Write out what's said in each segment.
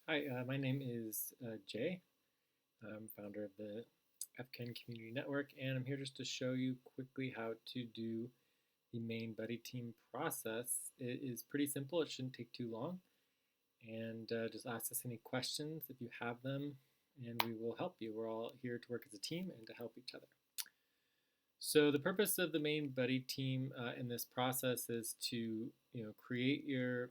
Hi, my name is Jay. I'm founder of the FCAN Community Network, and I'm here just to show you quickly how to do the main buddy team process. It is pretty simple. It shouldn't take too long. And just ask us any questions if you have them, and we will help you. We're all here to work as a team and to help each other. So the purpose of the main buddy team in this process is to create your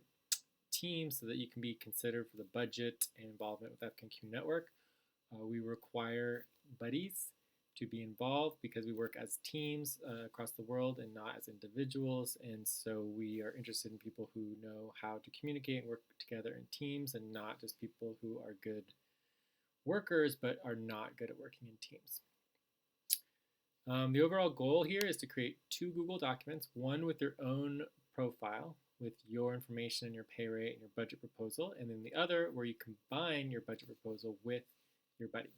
team so that you can be considered for the budget and involvement with FCAN Community Network. We require buddies to be involved because we work as teams across the world and not as individuals, and so we are interested in people who know how to communicate and work together in teams and not just people who are good workers but are not good at working in teams. The overall goal here is to create 2 Google documents, one with your own profile with your information and your pay rate and your budget proposal, and then the other where you combine your budget proposal with your buddy.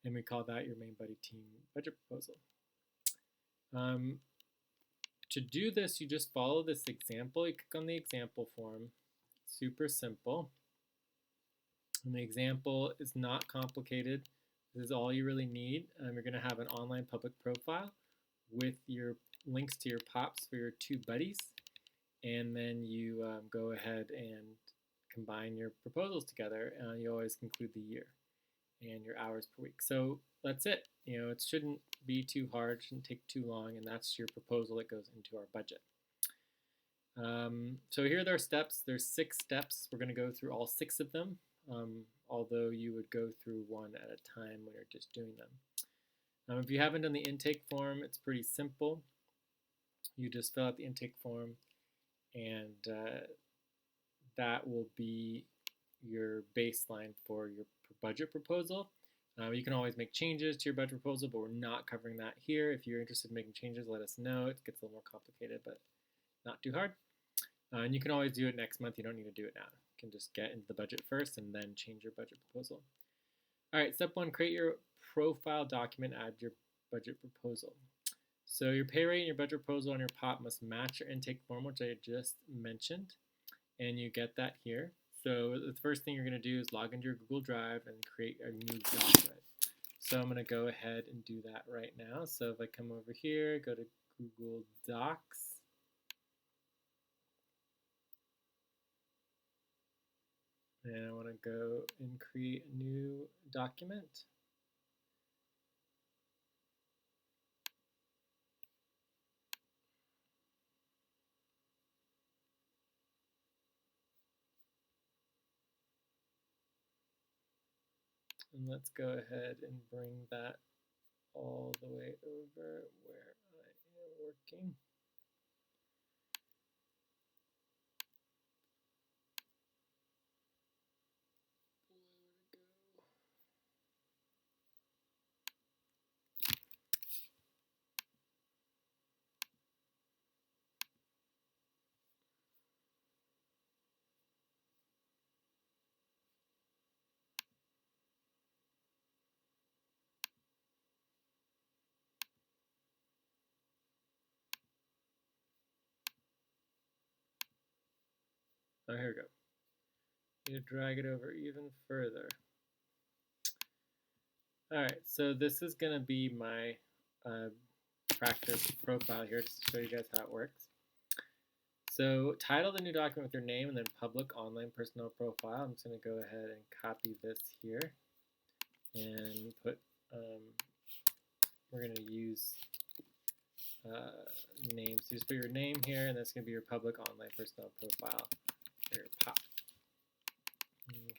And we call that your main buddy team budget proposal. To do this, you just follow this example. You click on the example form. Super simple. And the example is not complicated. This is all you really need. You're going to have an online public profile with your links to your POPs for your 2 buddies, and then you go ahead and combine your proposals together. You always include the year and your hours per week. So that's it. It shouldn't be too hard, shouldn't take too long, and that's your proposal that goes into our budget. So here are our steps. There's 6 steps. We're going to go through all 6 of them, although you would go through one at a time when you're just doing them. If you haven't done the intake form, it's pretty simple. You just fill out the intake form, and that will be your baseline for your budget proposal. You can always make changes to your budget proposal, but we're not covering that here. If you're interested in making changes, let us know. It gets a little more complicated, but not too hard. And you can always do it next month. You don't need to do it now. You can just get into the budget first and then change your budget proposal. All right, step 1, create your profile document, add your budget proposal. So your pay rate and your budget proposal on your POP must match your intake form, which I just mentioned, and you get that here. So the first thing you're going to do is log into your Google Drive and create a new document. So I'm going to go ahead and do that right now. So if I come over here, go to Google Docs, and I want to go and create a new document. And let's go ahead and bring that all the way over where I am working. Oh, here we go. You drag it over even further. All right, so this is going to be my practice profile here just to show you guys how it works. So title the new document with your name and then public online personnel profile. I'm just going to go ahead and copy this here and put, we're going to use names. So just put your name here, and that's going to be your public online personnel profile for your POP.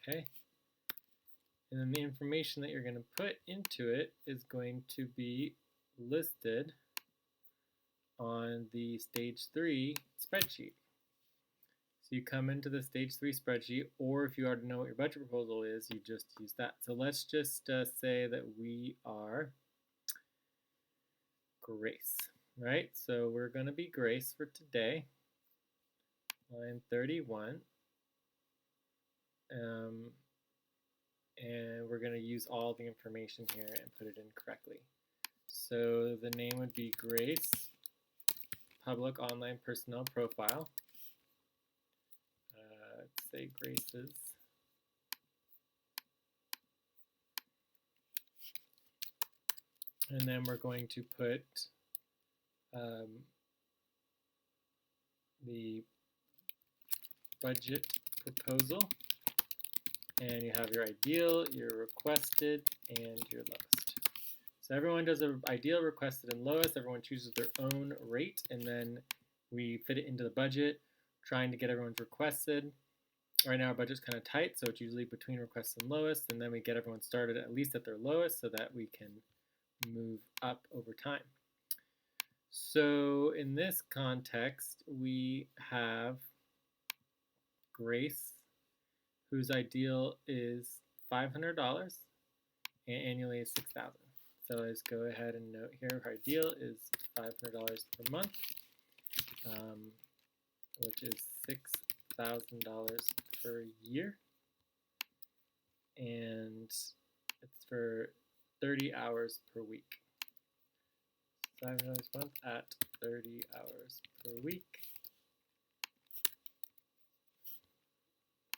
Okay. And then the information that you're going to put into it is going to be listed on the Stage 3 spreadsheet. So you come into the Stage 3 spreadsheet, or if you already know what your budget proposal is, you just use that. So let's just say that we are Grace, right? So we're going to be Grace for today, line 31. And we're going to use all the information here and put it in correctly. So the name would be Grace, public online personnel profile. It's say Grace's. And then we're going to put the budget proposal, and you have your ideal, your requested, and your lowest. So everyone does an ideal, requested, and lowest. Everyone chooses their own rate, and then we fit it into the budget, trying to get everyone's requested. Right now our budget's kind of tight, so it's usually between requested and lowest, and then we get everyone started at least at their lowest so that we can move up over time. So in this context, we have Grace, whose ideal is $500 and annually is $6,000. So let's go ahead and note here her ideal is $500 per month, which is $6,000 per year, and it's for 30 hours per week. $500 a month at 30 hours per week,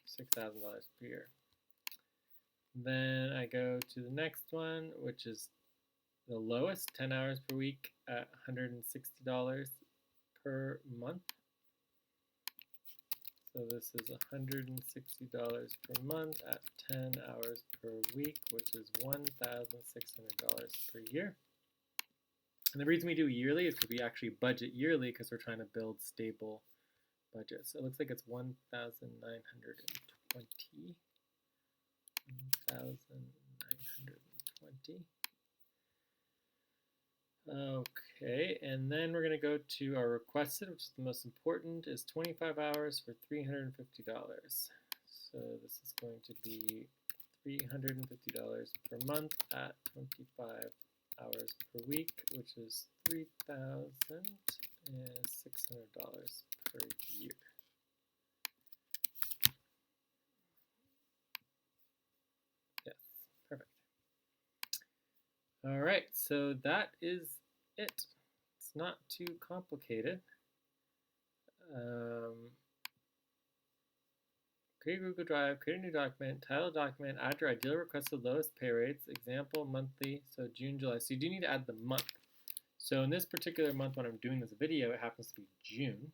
$6,000 per year. Then I go to the next one, which is the lowest, 10 hours per week at $160 per month. So this is $160 per month at 10 hours per week, which is $1,600 per year. And the reason we do yearly is because we actually budget yearly because we're trying to build stable budgets. So it looks like it's 1,920. 1,920. Okay, and then we're going to go to our requested, which is the most important, is 25 hours for $350. So this is going to be $350 per month at 25 hours per week, which is $3,600 per year. Yes, perfect. All right, so that is it. It's not too complicated. Create Google Drive, create a new document, title document, add your ideal requested lowest pay rates, example monthly, so June, July. So you do need to add the month. So in this particular month when I'm doing this video, it happens to be June.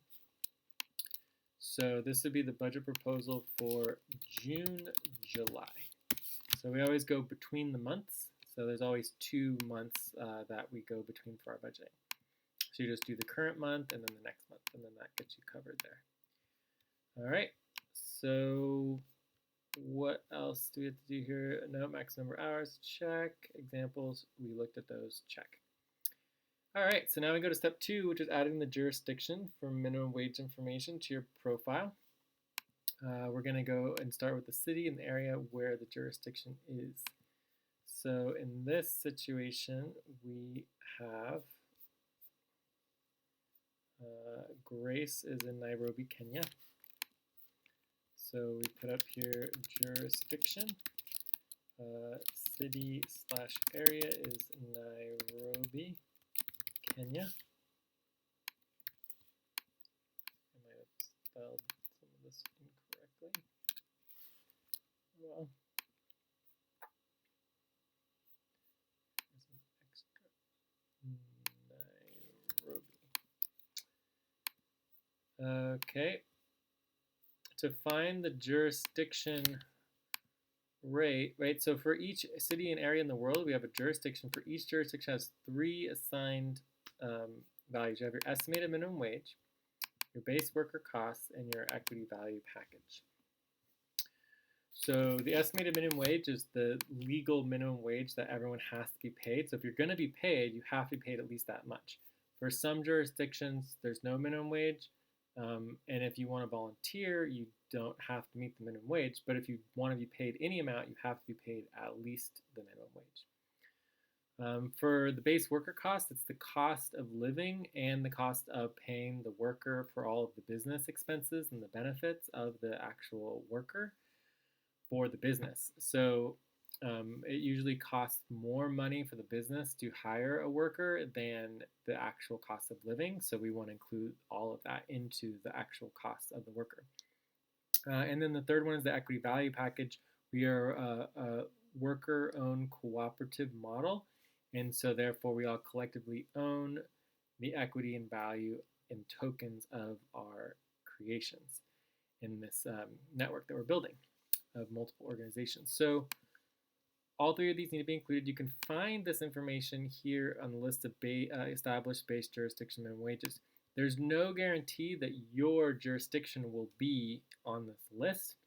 So this would be the budget proposal for June, July. So we always go between the months. So there's always 2 months that we go between for our budgeting. So you just do the current month and then the next month, and then that gets you covered there. All right, so what else do we have to do here? No, max number of hours, check. Examples, we looked at those, check. All right, so now we go to step 2, which is adding the jurisdiction for minimum wage information to your profile. We're going to go and start with the city and the area where the jurisdiction is. So in this situation, we have Grace is in Nairobi, Kenya. So we put up here jurisdiction. City/area is Nairobi, Kenya. I might have spelled some of this incorrectly. Well, there's an extra Nairobi. Okay. To find the jurisdiction rate, right? So for each city and area in the world, we have a jurisdiction. For each jurisdiction has 3 assigned values. You have your estimated minimum wage, your base worker costs, and your equity value package. So the estimated minimum wage is the legal minimum wage that everyone has to be paid. So if you're going to be paid, you have to be paid at least that much. For some jurisdictions, there's no minimum wage. And if you want to volunteer, you don't have to meet the minimum wage. But if you want to be paid any amount, you have to be paid at least the minimum wage. For the base worker cost, it's the cost of living and the cost of paying the worker for all of the business expenses and the benefits of the actual worker for the business. So it usually costs more money for the business to hire a worker than the actual cost of living. So we want to include all of that into the actual cost of the worker. And then the third one is the equity value package. We are a worker-owned cooperative model, and so therefore we all collectively own the equity and value and tokens of our creations in this network that we're building of multiple organizations. So all three of these need to be included. You can find this information here on the list of established base jurisdiction minimum wages. There's no guarantee that your jurisdiction will be on this list,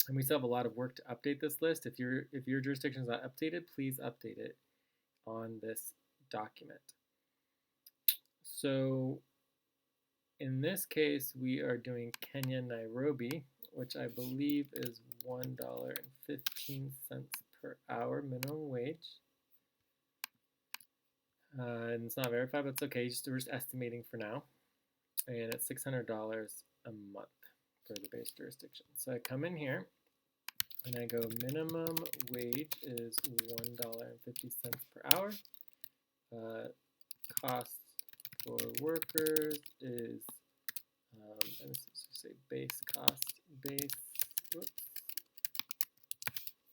and we still have a lot of work to update this list. If your jurisdiction is not updated, please update it on this document. So in this case, we are doing Kenya, Nairobi, which I believe is $1.15 per hour minimum wage. And it's not verified, but it's okay. We're just estimating for now. And it's $600 a month for the base jurisdiction. So I come in here and I go minimum wage is $1.50 per hour. Costs for workers is, let's just say base cost,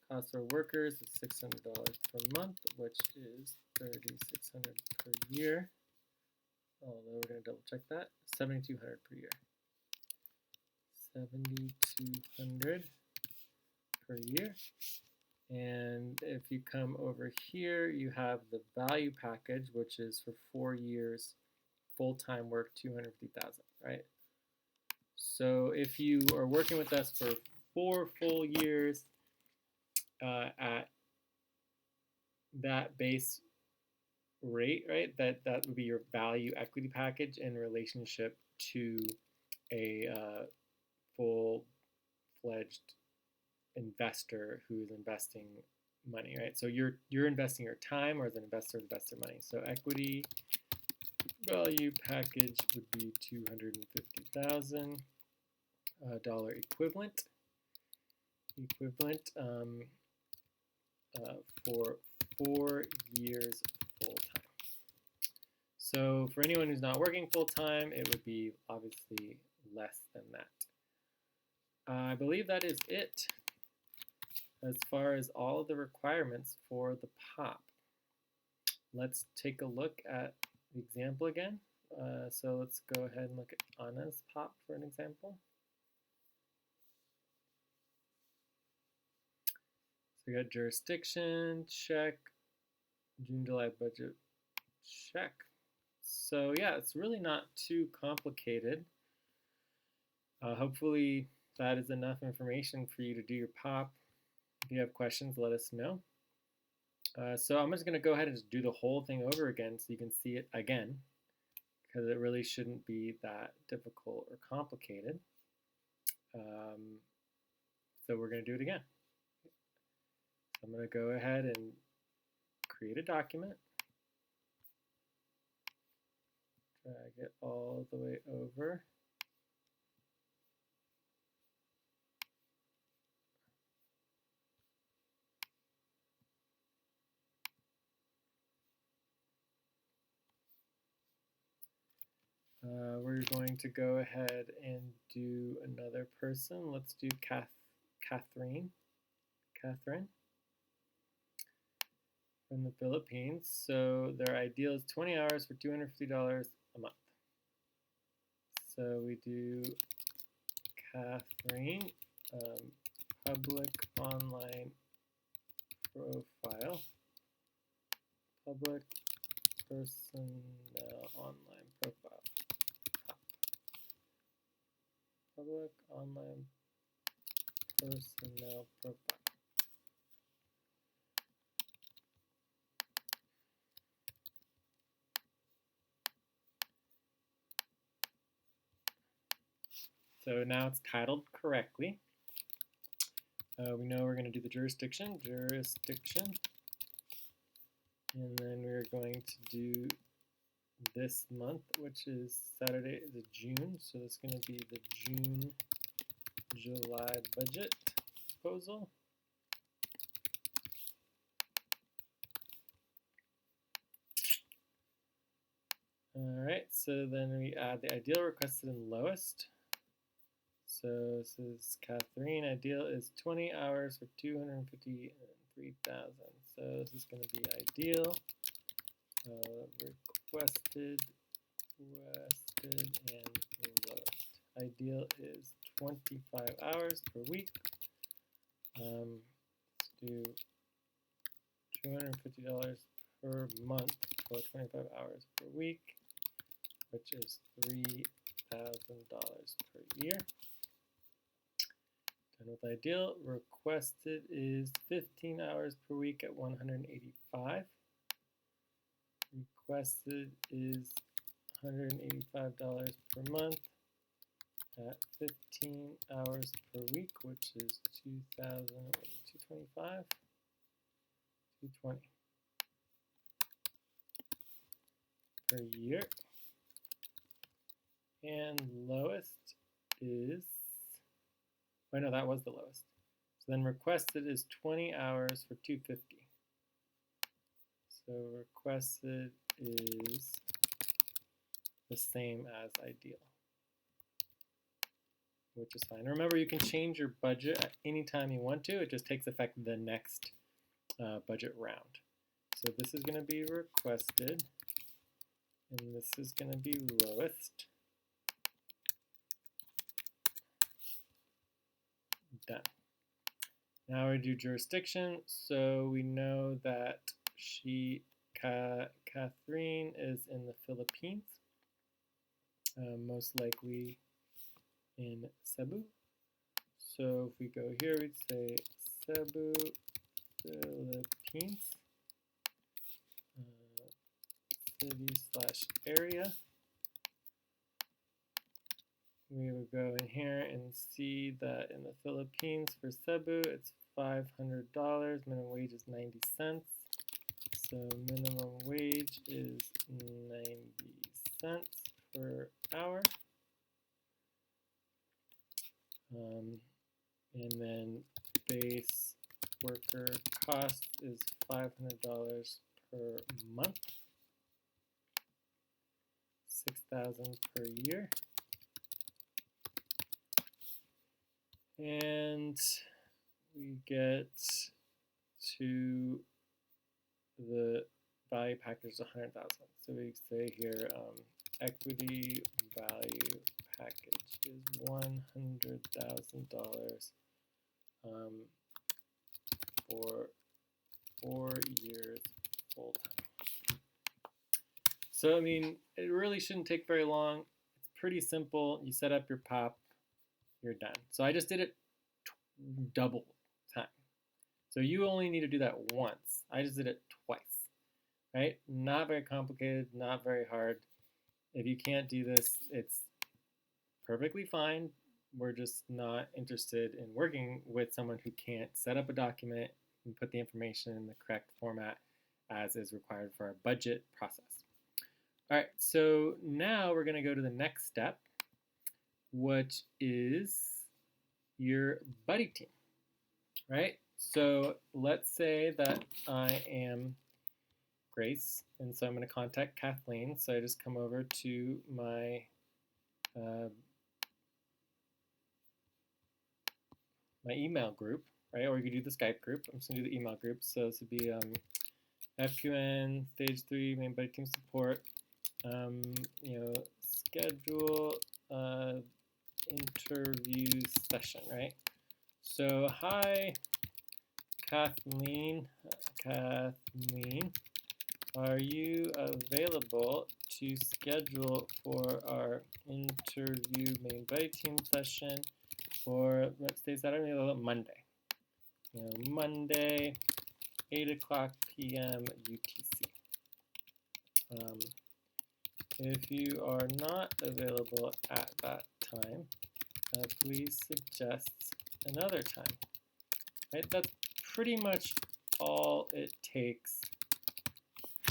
cost for workers is $600 per month, which is $3,600 per year. Although we're going to double check that, $7,200 per year. $7,200 per year. And if you come over here, you have the value package, which is for 4 years, full-time work, $250,000, right? So if you are working with us for 4 full years at that base rate, right? That would be your value equity package in relationship to a full-fledged investor who's investing money, right? So you're investing your time, or as an investor, invest their money. So equity value package would be $250,000 equivalent for 4 years full time. So for anyone who's not working full time, it would be obviously less than that. I believe that is it as far as all of the requirements for the POP. Let's take a look at the example again. So let's go ahead and look at Anna's POP for an example. So we got jurisdiction, check, June, July budget, check. So yeah, it's really not too complicated. Hopefully that is enough information for you to do your POP. If you have questions, let us know. So I'm just going to go ahead and just do the whole thing over again so you can see it again, because it really shouldn't be that difficult or complicated. So we're going to do it again. I'm going to go ahead and create a document. Drag it all the way over. We're going to go ahead and do another person. Let's do Catherine from the Philippines. So their ideal is 20 hours for $250 a month. So we do Catherine, public online profile, public personnel online profile. Public online personnel profile. So now it's titled correctly. We know we're going to do the jurisdiction, and then we're going to do this month, which is Saturday, the June. So it's going to be the June, July budget proposal. All right, so then we add the ideal, requested, and lowest. So this is Catherine. Ideal is 20 hours for 253,000. So this is going to be ideal. Requested, and lowest. Ideal is 25 hours per week. Let's do $250 per month for 25 hours per week, which is $3,000 per year. Done with ideal. Requested is 15 hours per week at 185. Requested is $185 per month at 15 hours per week, which is 225, 220 per year. And lowest is, oh no, that was the lowest. So then requested is 20 hours for 250. So requested is the same as ideal, which is fine. Remember, you can change your budget at any time you want to. It just takes effect the next budget round. So this is going to be requested, and this is going to be lowest. Done. Now we do jurisdiction. So we know that Catherine is in the Philippines, most likely in Cebu. So if we go here, we'd say Cebu, Philippines, city/area. We would go in here and see that in the Philippines for Cebu, it's $500. Minimum wage is 90 cents. So minimum wage is 90 cents per hour. And then base worker cost is $500 per month, $6,000 per year. And we get to the value package is 100,000. So we say here equity value package is $100,000 for 4 years full time. So I mean, it really shouldn't take very long. It's pretty simple. You set up your POP, you're done. So I just did it double time. So you only need to do that once. I just did it twice, right? Not very complicated, not very hard. If you can't do this, it's perfectly fine. We're just not interested in working with someone who can't set up a document and put the information in the correct format as is required for our budget process. All right, so now we're going to go to the next step, which is your buddy team, right? So let's say that I am Grace, and so I'm going to contact Kathleen. So I just come over to my my email group, right? Or you could do the Skype group. I'm just going to do the email group. So this would be FQN Stage 3 Main Buddy Team Support. Schedule interview session, right? So hi, Kathleen, are you available to schedule for our interview main buddy team session for, let's say, Saturday, Monday? Monday, 8:00 p.m. UTC. If you are not available at that time, please suggest another time. Right? That's pretty much all it takes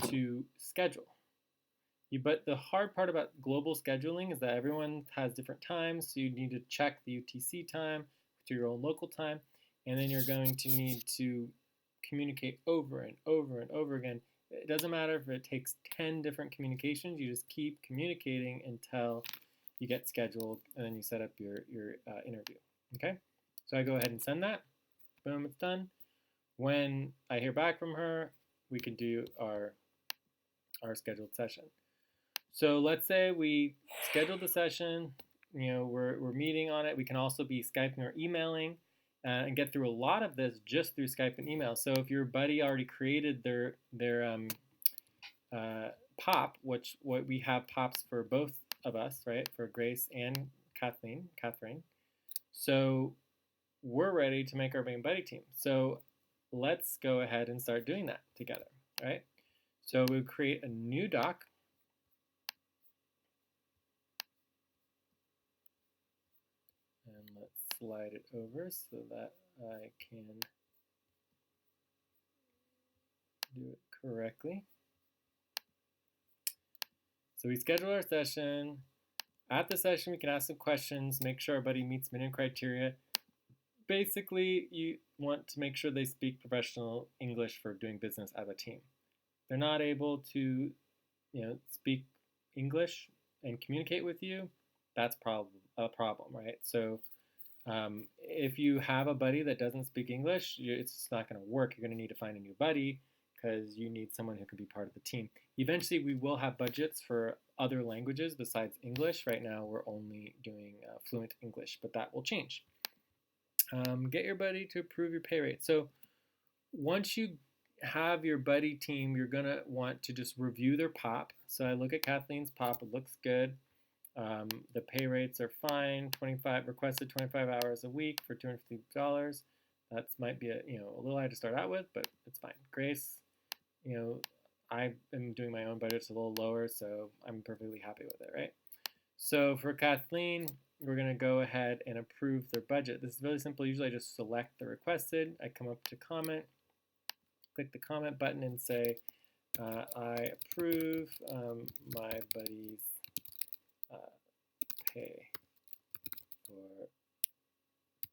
to schedule. But the hard part about global scheduling is that everyone has different times, so you need to check the UTC time to your own local time, and then you're going to need to communicate over and over and over again. It doesn't matter if it takes 10 different communications, you just keep communicating until you get scheduled, and then you set up your interview. Okay, so I go ahead and send that. Boom, it's done. When I hear back from her, we can do our scheduled session. So let's say we scheduled the session, we're meeting on it. We can also be Skyping or emailing and get through a lot of this just through Skype and email. So if your buddy already created their POP, what we have POPs for both of us, right? For Grace and Catherine. So we're ready to make our main buddy team. So let's go ahead and start doing that together, right? So we'll create a new doc. And let's slide it over so that I can do it correctly. So we schedule our session. At the session, we can ask some questions, make sure our buddy meets minimum criteria. Basically, you want to make sure they speak professional English for doing business as a team. If they're not able to, speak English and communicate with you, that's a problem, right? So if you have a buddy that doesn't speak English, it's just not going to work. You're going to need to find a new buddy because you need someone who can be part of the team. Eventually, we will have budgets for other languages besides English. Right now, we're only doing fluent English, but that will change. Get your buddy to approve your pay rate. So once you have your buddy team, you're going to want to just review their POP. So I look at Kathleen's POP. It looks good. The pay rates are fine. Requested 25 hours a week for $250. That might be a little high to start out with, but it's fine. Grace, I am doing my own budget. It's a little lower, so I'm perfectly happy with it, right? So for Kathleen, we're going to go ahead and approve their budget. This is really simple. Usually I just select the requested. I come up to comment, click the comment button and say, I approve my buddy's pay for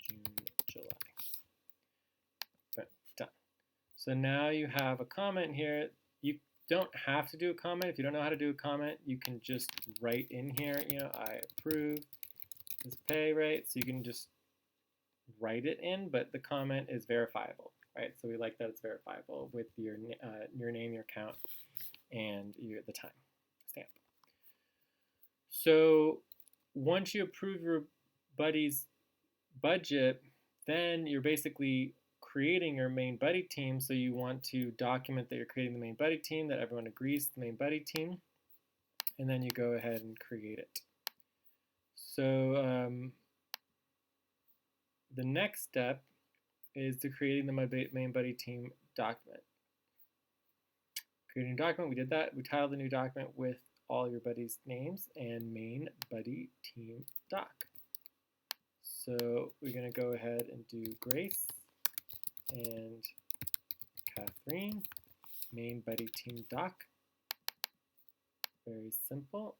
June, July. But done. So now you have a comment here. You don't have to do a comment. If you don't know how to do a comment, you can just write in here, I approve this pay rate. So you can just write it in, but the comment is verifiable, right? So we like that it's verifiable with your name, your account, and the time stamp. So once you approve your buddy's budget, then you're basically creating your main buddy team. So you want to document that you're creating the main buddy team, that everyone agrees to the main buddy team, and then you go ahead and create it. So the next step is to creating the main buddy team document. Creating a document, we did that. We titled the new document with all your buddies' names and main buddy team doc. So we're going to go ahead and do Grace and Catherine, main buddy team doc. Very simple.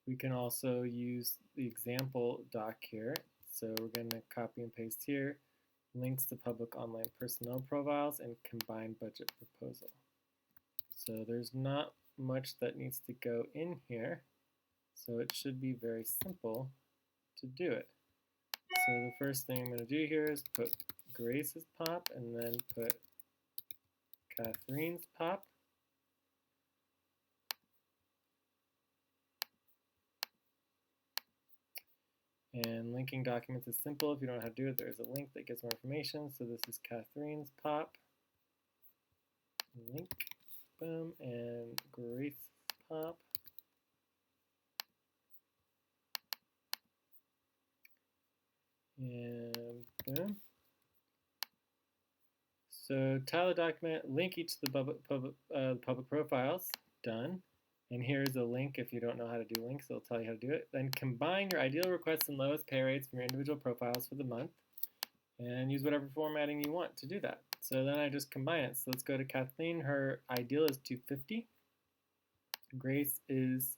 We can also use the example doc here. So we're going to copy and paste here, links to public online personnel profiles, and combined budget proposal. So there's not much that needs to go in here. So it should be very simple to do it. So the first thing I'm going to do here is put Grace's POP and then put Catherine's POP. And linking documents is simple. If you don't know how to do it, there's a link that gives more information. So this is Catherine's POP. Link, boom, and Grace's POP. And boom. So title the document, link each of the public profiles, done. And here's a link if you don't know how to do links, it'll tell you how to do it. Then combine your ideal requests and lowest pay rates from your individual profiles for the month and use whatever formatting you want to do that. So then I just combine it. So let's go to Kathleen. Her ideal is 250. Grace is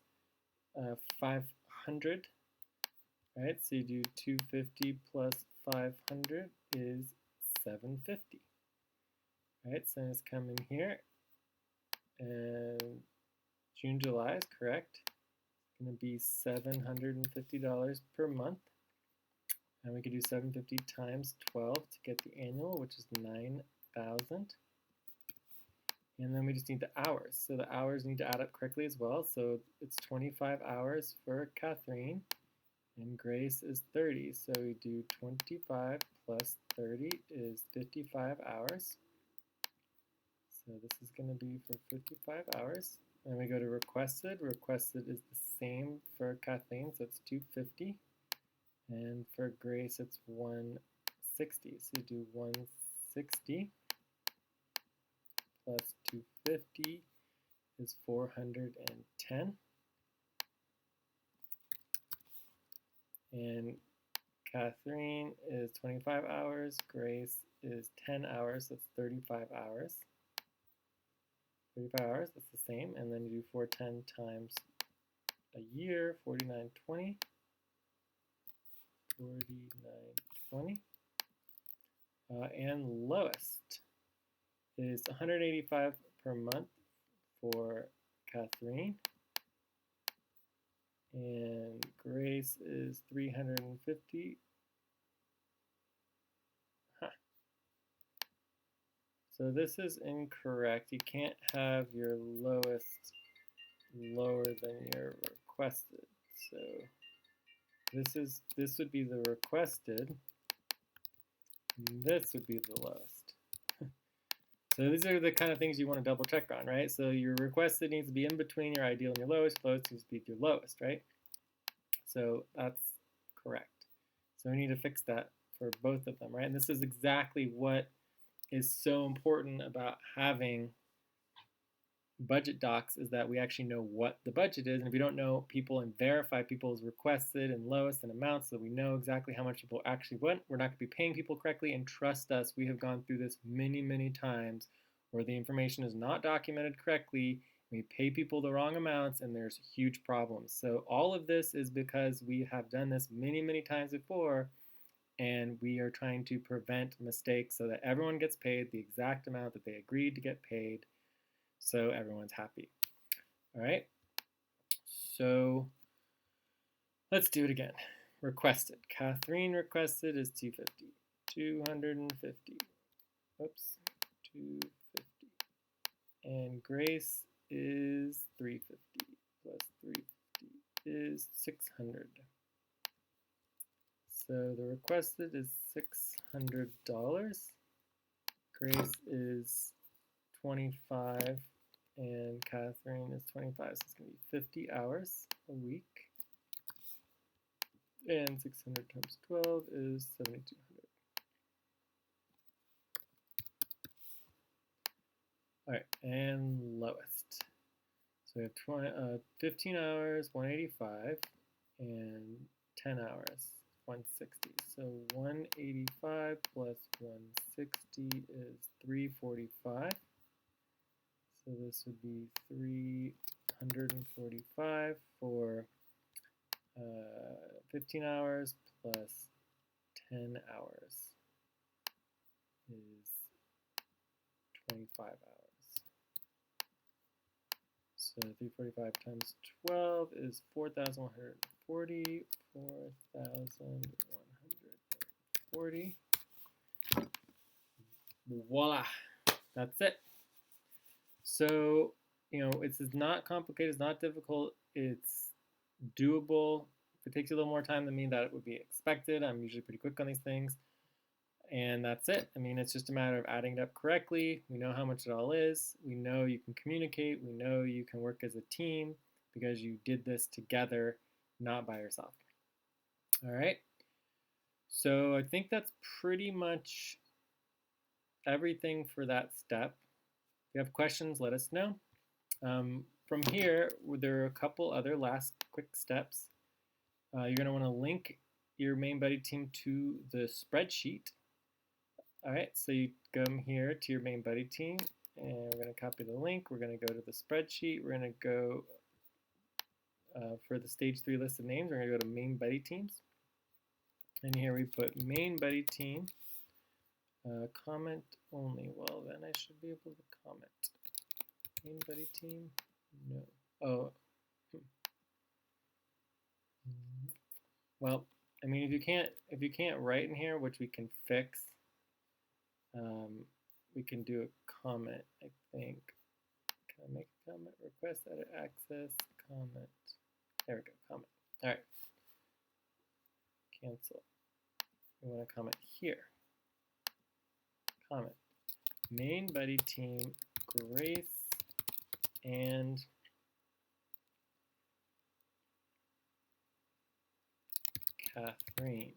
500. Right, so you do 250 plus 500 is 750. All right, so let's come in here, and June, July is correct. It's going to be $750 per month. And we could do 750 times 12 to get the annual, which is 9,000. And then we just need the hours. So the hours need to add up correctly as well. So it's 25 hours for Catherine, and Grace is 30. So we do 25 plus 30 is 55 hours. So this is going to be for 55 hours. Then we go to requested. Requested is the same for Kathleen, so it's 250. And for Grace, it's 160. So you do 160 plus 250 is 410. And Catherine is 25 hours. Grace is 10 hours. That's 35 hours. 35 hours, that's the same. And then you do 410 times a year, 4920. 4920. And lowest is 185 per month for Catherine. And Grace is 350. So this is incorrect. You can't have your lowest lower than your requested. So this would be the requested, and this would be the lowest. So these are the kind of things you want to double check on, right? So your requested needs to be in between your ideal and your lowest. Lowest needs to be your lowest, right? So that's correct. So we need to fix that for both of them, right? And this is exactly what is so important about having budget docs, is that we actually know what the budget is. And if we don't know people and verify people's requested and lowest and amounts, so we know exactly how much people actually want, we're not going to be paying people correctly. And trust us, we have gone through this many, many times where the information is not documented correctly. We pay people the wrong amounts, and there's huge problems. So all of this is because we have done this many, many times before, and we are trying to prevent mistakes so that everyone gets paid the exact amount that they agreed to get paid, so everyone's happy. All right, so let's do it again. Requested. Catherine requested is 250. 250. Oops, 250. And Grace is 350 plus 350 is 600. So the requested is $600. Grace is 25 and Catherine is 25. So it's going to be 50 hours a week. And 600 times 12 is 7,200. All right, and lowest. So we have 15 hours, 185, and 10 hours, 160. So 185 plus 160 is 345. So this would be 345 for 15 hours plus 10 hours is 25 hours. So 345 times 12 is 4,140. 4,140. Voila, that's it. So, it's not complicated, it's not difficult, it's doable. If it takes you a little more time than me, that would be expected. I'm usually pretty quick on these things. And that's it. I mean, it's just a matter of adding it up correctly. We know how much it all is. We know you can communicate. We know you can work as a team because you did this together, not by yourself. All right. So I think that's pretty much everything for that step. If you have questions, let us know. From here, there are a couple other last quick steps. You're going to want to link your main buddy team to the spreadsheet. All right, so you come here to your main buddy team, and we're going to copy the link. We're going to go to the spreadsheet. We're going to go for the stage 3 list of names. We're going to go to main buddy teams. And here we put main buddy team Comment only. Well, then I should be able to comment. Main buddy team? No. Oh. Well, I mean, if you can't write in here, which we can fix, we can do a comment, I think. Can I make a comment? Request edit access, comment. There we go, comment. All right. Cancel. We want to comment here. Comment. Main buddy team, Grace and Catherine.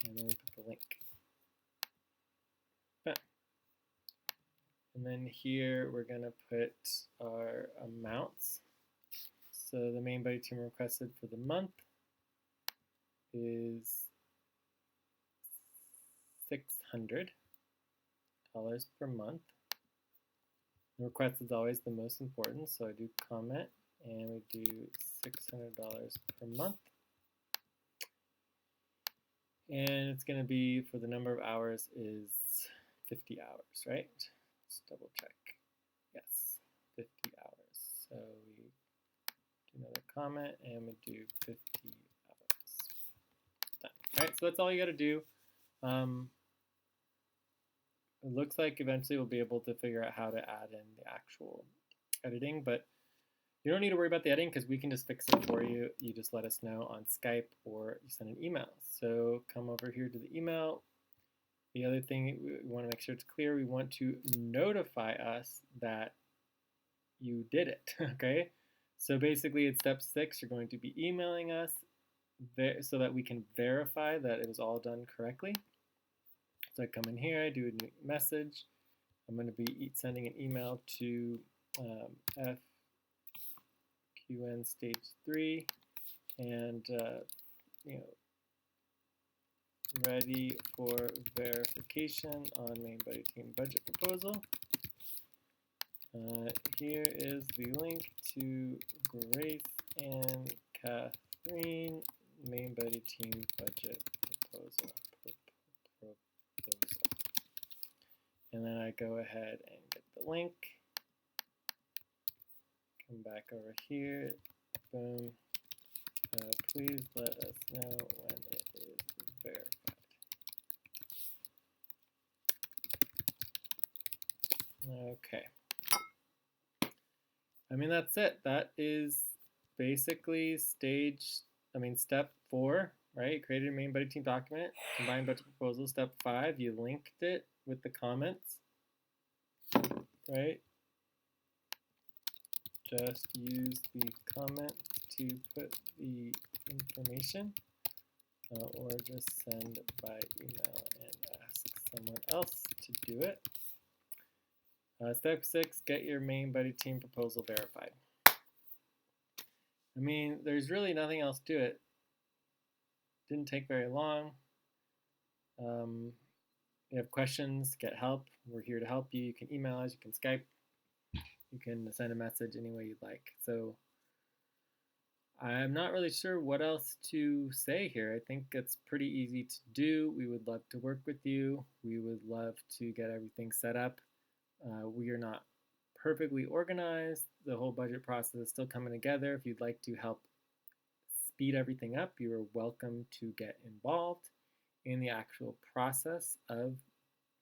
And then we put the link. Bam. And then here we're going to put our amounts. So the main buddy team requested for the month is $600 per month. The request is always the most important, so I do comment and we do $600 per month. And it's going to be for the number of hours is 50 hours, right? Let's double check. Yes, 50 hours. So we do another comment and we do 50 hours. Done. All right, so that's all you got to do. It looks like eventually we'll be able to figure out how to add in the actual editing, but you don't need to worry about the editing because we can just fix it for you. You just let us know on Skype or you send an email. So come over here to the email. The other thing we want to make sure it's clear, we want to notify us that you did it, okay? So basically it's step 6, you're going to be emailing us so that we can verify that it was all done correctly. So I come in here, I do a new message. I'm going to be sending an email to FQN stage 3 and ready for verification on main buddy team budget proposal. Here is the link to Grace and Catherine main buddy team budget proposal. And then I go ahead and get the link. Come back over here. Boom. Please let us know when it is verified. Okay. I mean, that's it. That is basically step 4, right? Created a main buddy team document, combined budget proposal. Step 5, you linked it with the comments, right? Just use the comments to put the information, or just send by email and ask someone else to do it. Step 6, get your main buddy team proposal verified. I mean, there's really nothing else to it. Didn't take very long. You have questions, get help. We're here to help you. You can email us, you can Skype, you can send a message any way you'd like. So I'm not really sure what else to say here. I think it's pretty easy to do. We would love to work with you. We would love to get everything set up. We are not perfectly organized. The whole budget process is still coming together. If you'd like to help speed everything up, you are welcome to get involved in the actual process of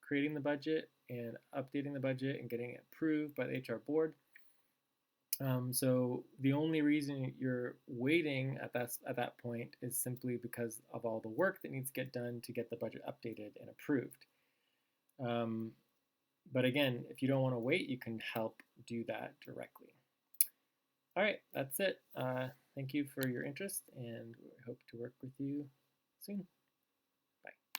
creating the budget and updating the budget and getting it approved by the HR board. So the only reason you're waiting at that point is simply because of all the work that needs to get done to get the budget updated and approved. But again, if you don't want to wait, you can help do that directly. All right, that's it. Thank you for your interest, and we hope to work with you soon.